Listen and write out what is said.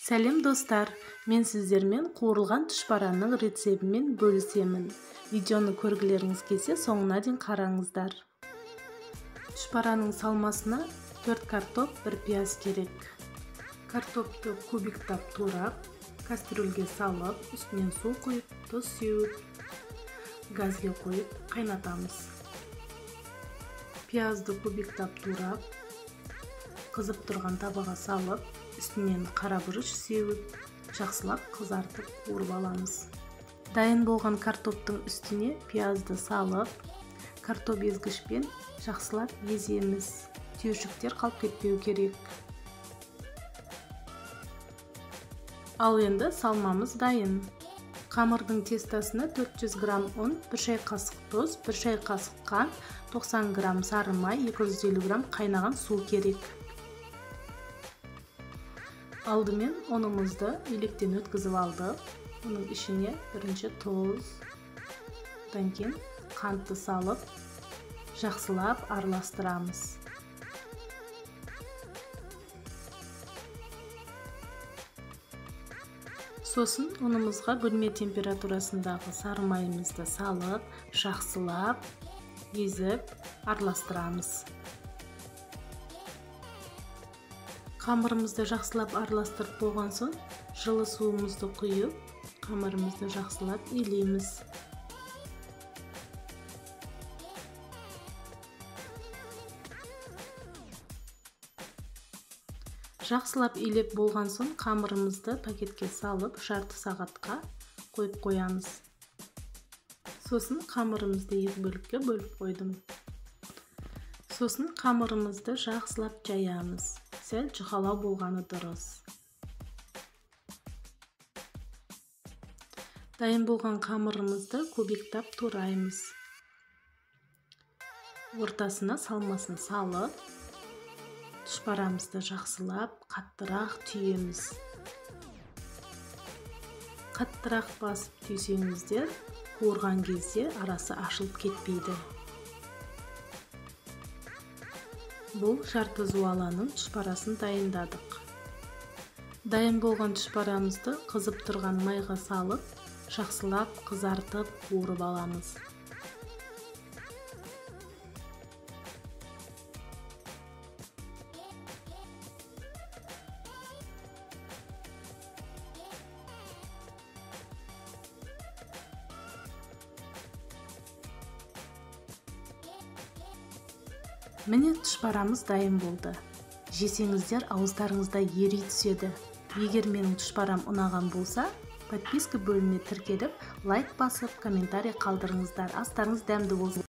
Сәлем достар, мен сіздермен қуырылған түшпаранның рецебімен бөлісемін. Видеоны көргілеріңіз келсе, соңына дейін қараңыздар. Түшпаранның салмасына 4 картоп, 1 пияз керек. Картопты кубиктап турап, кастрюльге салып, үстінен су құйып, тұз сеуіп, газге қойып қайнатамыз. Пиязды кубиктап турап, қызып тұрған табаға салып, үстінен қара бұрыш сеуіп, жақсылап қызартып қуырып аламыз. Дайын болған картоптың үстіне пиязды салып, картоп езгішпен жақсылап еземіз. Түйіршіктер қалып кетпеу керек. Ал енді салмамыз дайын. Қамырдың тестасына 400 грамм ұн, 1 шай қасық тұз, 1 шай қасық қант, 90 грамм сары май, 250 грамм қайнаған су керек. Алдымен ұнымызды електен өткізіп алдық. Оның ішіне бірінші тұз, одан кейін қантты салып, жақсылап араластырамыз. Сосын ұнымызға бөлме температурасындағы сары майымызды салып, жақсылап езіп араластырамыз. Қамырымызды жақсылап араластырып болған соң, жылы суымызды құйып, қамырымызды жақсылап илейміз. Жақсылап илеп болған соң, қамырымызды пакетке салып, жарты сағатқа қойып қоямыз. Сосын қамырымызды 2 бөлікке бөліп қойдым. Сосын қамырымызды жақсылап жаямыз. Сәл жұқалау болғаны дұрыс. Дайын болған қамырымызды кубиктап тураймыз. Ортасына салмасын салып, түшпарамызды жақсылап қаттырақ түйеміз. Қаттырақ басып түйсеңіздер, қуырған кезде арасы ашылып кетпейді. Бұл жарты зуаланың түшпарасын дайындадық. Дайын болған түшпарамызды қызып тұрған майға салып, жақсылап қызартып қуырып аламыз. Міне түшпарамыз дайын болды. Жесеңіздер ауыздарыңызда ери түседі. Егер менің түшпарам ұнаған болса, подписка бөліміне тіркеліп, лайк басып, комментарий қалдырыңыздар. Астарыңыз дәмді болсын.